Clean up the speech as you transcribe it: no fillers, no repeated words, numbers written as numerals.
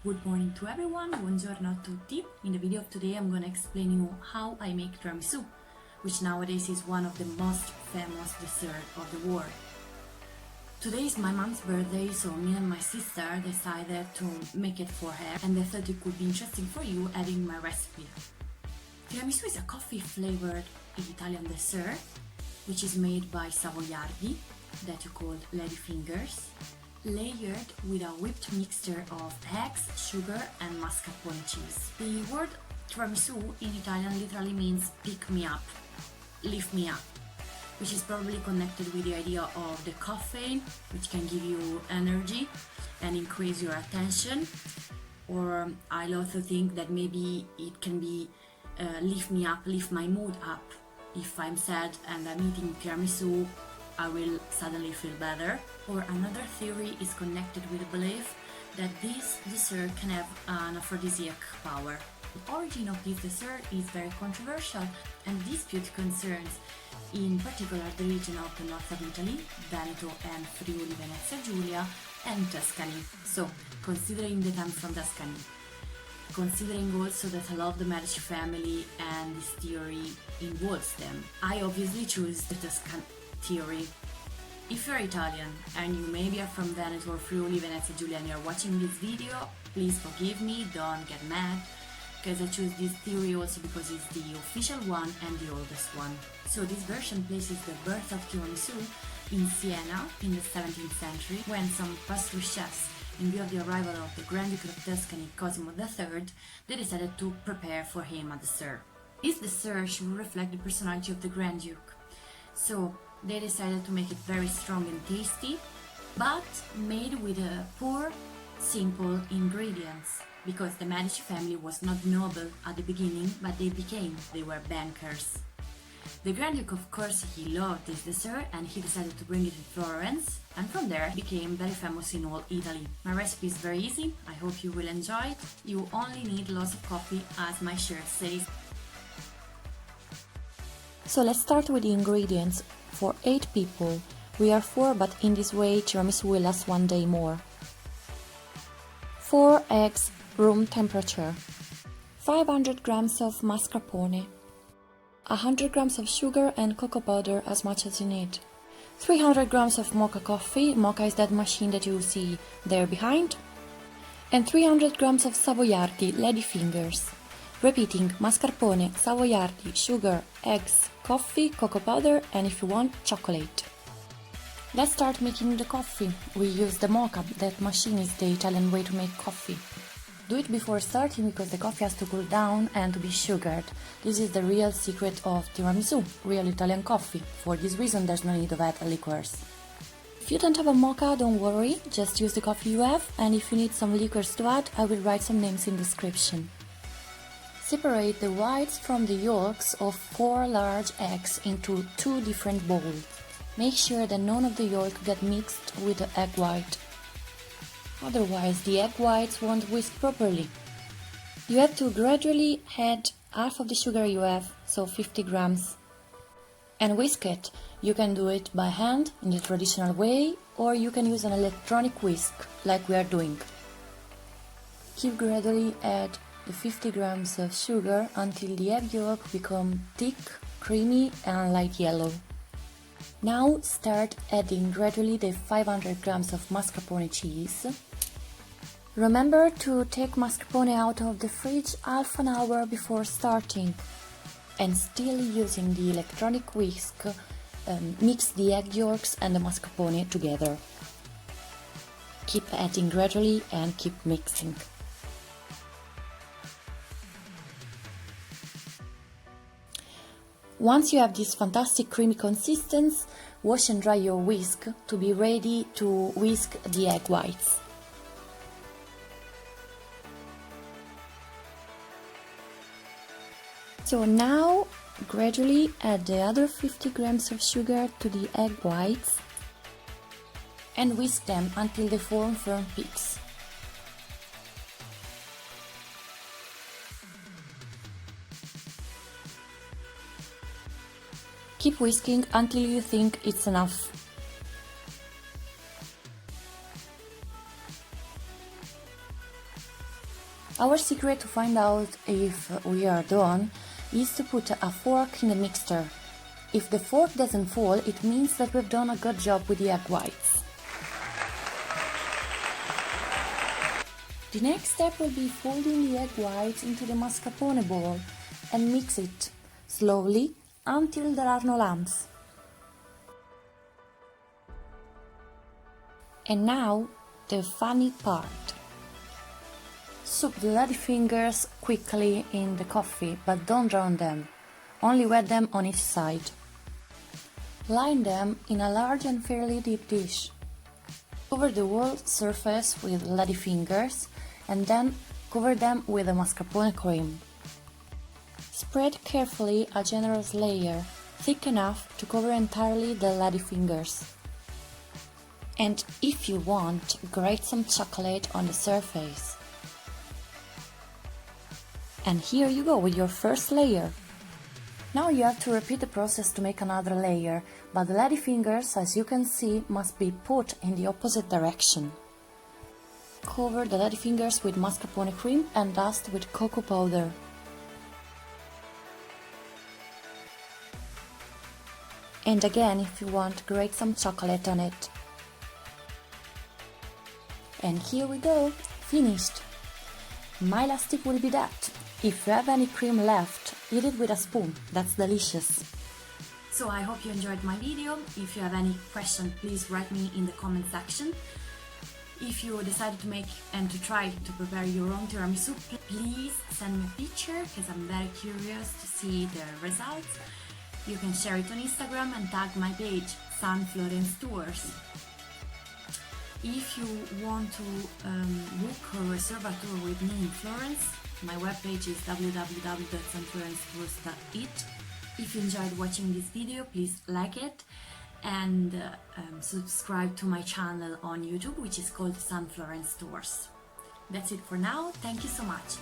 Good morning to everyone, buongiorno a tutti. In the video of today I'm going to explain you how I make tiramisu, which nowadays is one of the most famous desserts of the world. Today is my mom's birthday, so me and my sister decided to make it for her, and I thought it could be interesting for you adding my recipe. Tiramisu is a coffee flavored Italian dessert, which is made by savoiardi, that you call ladyfingers, layered with a whipped mixture of eggs, sugar and mascarpone cheese. The word tiramisu in Italian literally means pick me up, lift me up, which is probably connected with the idea of the caffeine, which can give you energy and increase your attention. Or I also think that maybe it can be lift me up, lift my mood up. If I'm sad and I'm eating tiramisu, I will suddenly feel better. Or another theory is connected with the belief that this dessert can have an aphrodisiac power. The origin of this dessert is very controversial and dispute concerns, in particular the region of the north of Italy, Veneto and Friuli Venezia Giulia, and Tuscany. So, considering that I'm from Tuscany, considering also that I love the Medici family and this theory involves them, I obviously choose the Tuscan theory. If you're Italian and you maybe are from Veneto or Friuli Venezia Giulia and you're watching this video, please forgive me, don't get mad, because I choose this theory also because it's the official one and the oldest one. So this version places the birth of tiramisu in Siena in the 17th century, when some pastry chefs, in view of the arrival of the Grand Duke of Tuscany Cosimo III, they decided to prepare for him a dessert. This dessert should reflect the personality of the Grand Duke. So they decided to make it very strong and tasty, but made with poor, simple ingredients, because the Medici family was not noble at the beginning, but they were bankers. The Grand Duke, of course, he loved this dessert and he decided to bring it to Florence, and from there it became very famous in all Italy. My recipe is very easy, I hope you will enjoy it. You only need lots of coffee, as my shirt says. So let's start with the ingredients. For 8 people, we are 4, but in this way tiramisu will last one day more. 4 eggs, room temperature. 500 grams of mascarpone. 100 grams of sugar and cocoa powder, as much as you need. 300 grams of Moka coffee, Moka is that machine that you see there behind. And 300 grams of savoiardi, ladyfingers. Repeating, mascarpone, savoiardi, sugar, eggs, coffee, cocoa powder, and if you want, chocolate. Let's start making the coffee. We use the Moka, that machine is the Italian way to make coffee. Do it before starting because the coffee has to cool down and to be sugared. This is the real secret of tiramisu, real Italian coffee. For this reason there's no need of add liquors. If you don't have a Moka, don't worry, just use the coffee you have, and if you need some liquors to add, I will write some names in the description. Separate the whites from the yolks of 4 large eggs into 2 different bowls. Make sure that none of the yolk get mixed with the egg white. Otherwise, the egg whites won't whisk properly. You have to gradually add half of the sugar you have, so 50 grams, and whisk it. You can do it by hand in the traditional way, or you can use an electronic whisk like we are doing. Keep gradually add the 50 grams of sugar until the egg yolk become thick, creamy and light yellow. Now start adding gradually the 500 grams of mascarpone cheese. Remember to take mascarpone out of the fridge half an hour before starting, and still using the electronic whisk, mix the egg yolks and the mascarpone together. Keep adding gradually and keep mixing. Once you have this fantastic creamy consistency, wash and dry your whisk to be ready to whisk the egg whites. So now gradually add the other 50 grams of sugar to the egg whites and whisk them until they form firm peaks. Keep whisking until you think it's enough. Our secret to find out if we are done is to put a fork in the mixture. If the fork doesn't fall, it means that we've done a good job with the egg whites. The next step will be folding the egg whites into the mascarpone bowl and mix it slowly until there are no lumps. And now, the funny part. Soak the ladyfingers quickly in the coffee, but don't drown them. Only wet them on each side. Line them in a large and fairly deep dish. Cover the whole surface with ladyfingers and then cover them with the mascarpone cream. Spread carefully a generous layer, thick enough to cover entirely the ladyfingers. And if you want, grate some chocolate on the surface. And here you go with your first layer. Now you have to repeat the process to make another layer, but the ladyfingers, as you can see, must be put in the opposite direction. Cover the ladyfingers with mascarpone cream and dust with cocoa powder. And again, if you want, grate some chocolate on it. And here we go, finished! My last tip will be that if you have any cream left, eat it with a spoon, that's delicious. So I hope you enjoyed my video. If you have any question, please write me in the comment section. If you decided to make and to try to prepare your own tiramisu, please send me a picture because I'm very curious to see the results. You can share it on Instagram and tag my page, sunflorencetours. If you want to book or reserve a tour with me in Florence, my webpage is www.sunflorencetours.it. If you enjoyed watching this video, please like it and subscribe to my channel on YouTube, which is called Sun Florence Tours. That's it for now. Thank you so much.